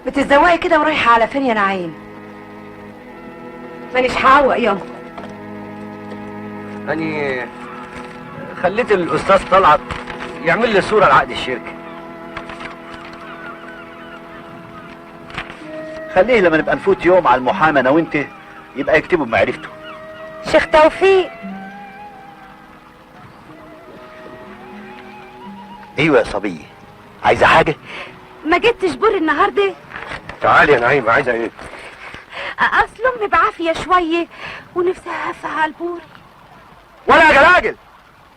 بتتزوقي كده ورايحه على فين يا نعيم؟ مانيش هعوق ياما. أني خليت الأستاذ طلعت يعمل لي صورة لعقد الشركة. خليه لما نبقى نفوت يوم على المحامي انا وانت يبقى يكتبه بمعرفته. شيخ توفيق. ايوه يا صبيه، عايزه حاجه؟ ما جبتش بور النهارده؟ تعالي يا نعيم، عايزة إيه؟ اصل امي بعافيه شويه ونفسها هفها على البور. ولا يا جلاجل،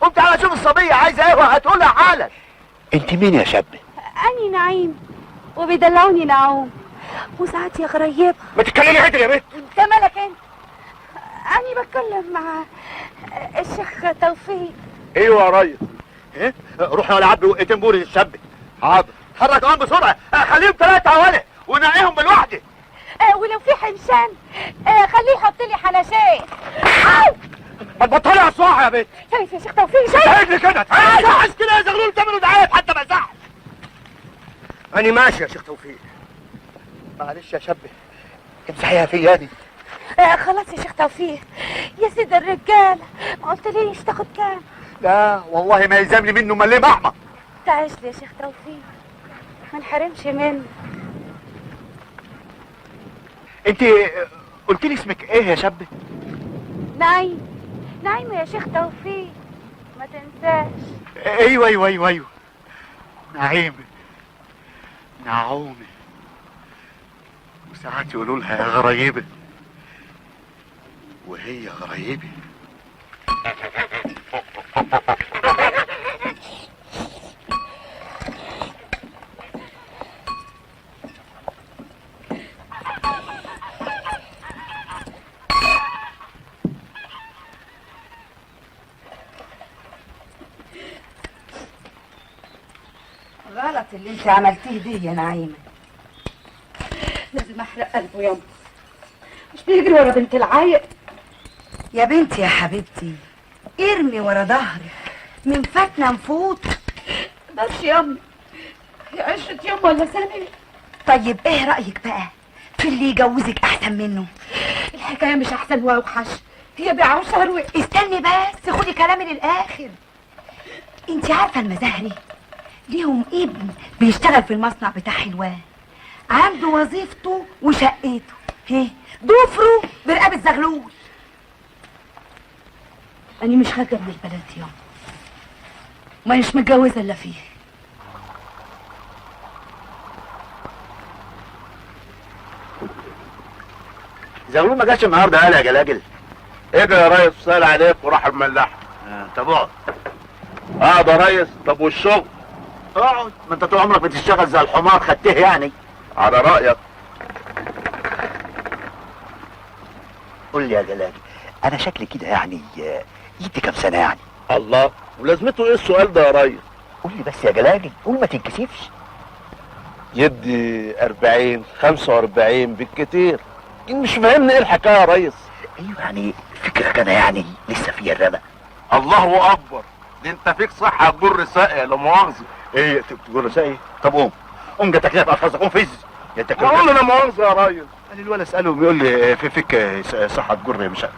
قوم تعالى شوف الصبيه عايزه ايه وهتقولها حالا. انت مين يا شاب؟ اني نعيم وبيدلعوني نعوم وساعات يا غريبه. ما تتكلمي عدل يا بنت. انت مالك انت؟ اني بتكلم مع الشيخ توفيق. ايوه يا ريس. ايه؟ روح يا عبي وقتين بوري للشاب. حاضر. اتحرك كمان بسرعه، خليهم 3 اولا ونقيهم بالوحده. ولو في حنشان خليه يحط لي حناشين. ما تبطلي على الصراحه يا بنت. شايف يا شيخ توفيق؟ شايف؟ تعالي لي كده، تعالي. صحش كده يا زغلول، تعملوا دعايه حتى ما يصحش. أنا ماشي يا شيخ توفيق. معلش يا شاب، امسحيها فيا دي. خلاص يا شيخ توفيق. يا سيد الرجال، ما قلتليش تاخد كام؟ لا والله ما يلزمني منه مليه محمر. تعيش لي يا شيخ توفيق، ما نحرمش منه. انت قلت لي اسمك ايه يا شاب؟ نعيم. نعيم يا شيخ توفيق، ما تنساش. ايوه ايوه ايوه ايوه، نعيم، نعومي، وساعات يقولوا لها يا غريبه، وهي غريبه. غلط اللي انت عملتيه دي يا نعيمة. لازم احرق قلبه ياما، مش بيجري ورا بنت العايق. يا بنتي يا حبيبتي، ارمي ورا ظهرك، من فاتنا نفوت. بس ياما، هي عشرة يوم ولا سنة. طيب ايه رأيك بقى في اللي يجوزك احسن منه؟ الحكاية مش احسن واوحش، هي بيع وشروي. استني بس، خدي كلامي للاخر. انت عارفة المزهري ليهم ابن بيشتغل في المصنع بتاع حلوان، عنده وظيفته وشقته، ضفره برقبة زغلول. أنا مش خارجة من البلد يوم، مانيش متجوزة إلا فيه. زغلول ما جاش النهارده قال يا جلاجل؟ ايه ده يا ريس؟ سأل عليك وراح الملاح. طب اقعد. اقعد يا ريس. طب والشغل؟ اقعد، ما انت طول عمرك بتشتغل زي الحمار، خدته يعني. على رأيك. قول لي يا جلاجل، انا شكلي كده يعني يدي كام سنه يعني؟ الله، ولازمته ايه السؤال ده يا ريس؟ قول لي بس يا جلاجل، قول ما تنكسفش. يدي 40 45 بالكتير. مش فاهمني ايه الحكايه يا ريس؟ ايوه يعني فكرك انا يعني لسه فيها الرمق. الله اكبر، دي انت فيك صحه تجر ساقيه لا مؤاخذه. ايه تقول ساقي؟ طب قوم، قوم جاتك ليه في قفصك، قوم فز. بقول له لا مؤاخذه يا ريس. انا الولد اساله بيقول لي في فيك صحه تجر مش عارف.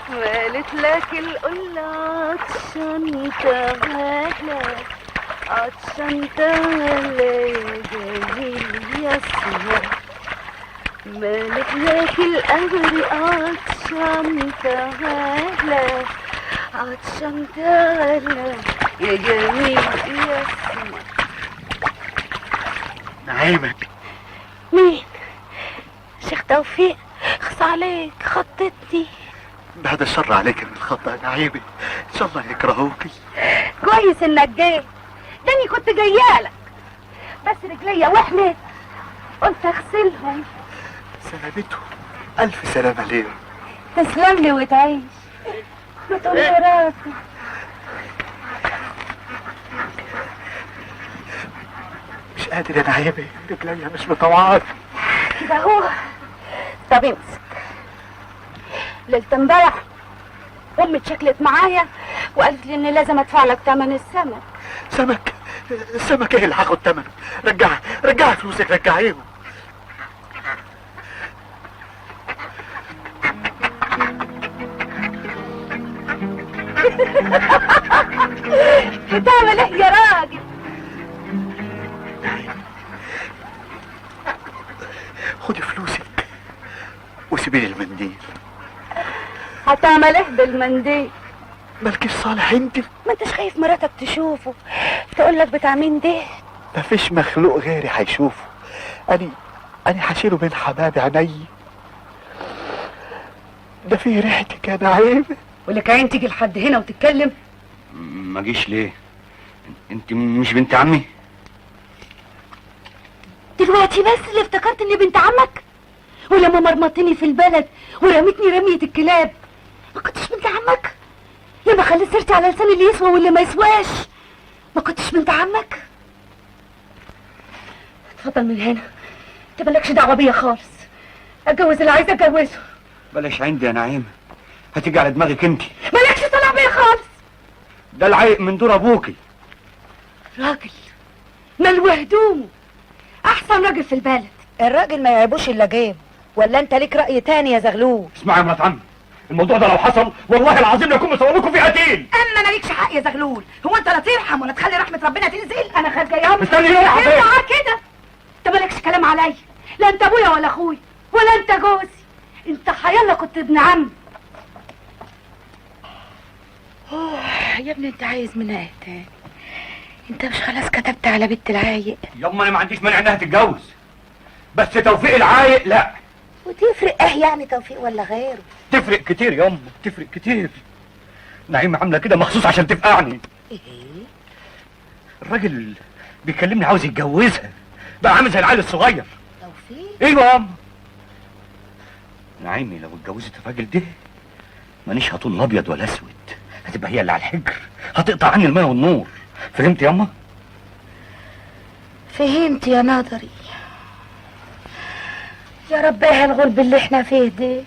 مالت لك القلة عطشان تغلى، عطشان تغلى يا جميل يا سهر. مالت لك القبر عطشان تغلى، عطشان تغلى يا جميل يا سهر. نعيمة. مين؟ شيخ توفيق، خص عليك، خطتني. بعد الشر عليك من الخطأ يا نعيمة، ان شاء الله يكرهوكي. كويس انك جيت، ده اني كنت جايالك. بس رجليا وحمت، قلت اغسلهم. سلامته، الف سلامة ليهم. تسلم لي وتعيش. ما تقول يا راجل. مش قادر يا نعيمة، رجليا مش مطوعات. كده هو. طب امسك. ليلة امبارح امي اتشكلت معايا وقالت لي اني لازم ادفع لك ثمن السمك. سمك؟ السمك ايه اللي هاخد ثمنه؟ رجعي فلوسك، رجعيهم. بتعمل ايه يا راجل؟ خدي فلوسك وسيبي لي المنديل. هتعمل ايه بالمنديل؟ مالكيش صالح انت؟ ما انتش خايف مراتك تشوفه تقول لك بتاع مين ده؟ مفيش مخلوق غيري هيشوفه. اني هشيله بين حباب عيني. ده فيه ريحتك يا نعيمة. ولك عين تيجي لحد هنا وتتكلم؟ ما جيش ليه؟ انت مش بنت عمي؟ دلوقتي بس اللي افتكرت اني بنت عمك؟ ولما مرمطتني في البلد ورميتني رمية الكلاب ما كنتش بنت عمك؟ لما خليت سيرتي على لسان اللي يسوى واللي ما يسواش ما كنتش بنت عمك؟ اتفضل من هنا، انت مالكش دعوه بيا خالص. اتجوز اللي عايز اتجوزه. بلاش عندي يا نعيمة، هتيجي على دماغك انت. مالكش طلع بيا خالص. ده العيق من دور ابوكي. راجل ملوى هدومه، احسن راجل في البلد. الراجل ما يعيبوش الا جيب. ولا انت ليك راي تاني يا زغلول؟ اسمعي يا مرات عمي، الموضوع ده لو حصل والله العظيم لكم مسوي لكم فيه قتيل. اما مالكش حق يا زغلول. هو انت لا ترحم ولا تخلي رحمه ربنا تنزل؟ انا خارجه يابا. استني يا حبيبي. اوعى كده، انت مالكش كلام عليا. لا انت ابويا ولا اخويا ولا انت جوزي. انت حيالله كنت ابن عم. يا ابني انت عايز منها ايه تاني؟ انت مش خلاص كتبت على بنت العايق؟ يما انا ما عنديش مانع انها تتجوز، بس توفيق العايق لا. وتفرق ايه يعني توفيق ولا غيره؟ تفرق كتير يما، تفرق كتير. نعيمة عاملة كده مخصوص عشان تفقعني. ايه؟ الراجل بيكلمني عاوز يتجوزها، بقى عامل زي العيل الصغير. توفيق؟ ايوه يا اما. نعيمة لو اتجوزت الراجل ده مانيش هطول ابيض ولا اسود، هتبقى هي اللي على الحجر، هتقطع عني الماء والنور. فهمت يا اما؟ فهمت يا ناظري. يا رب ايه الغلب اللي احنا فيه ده.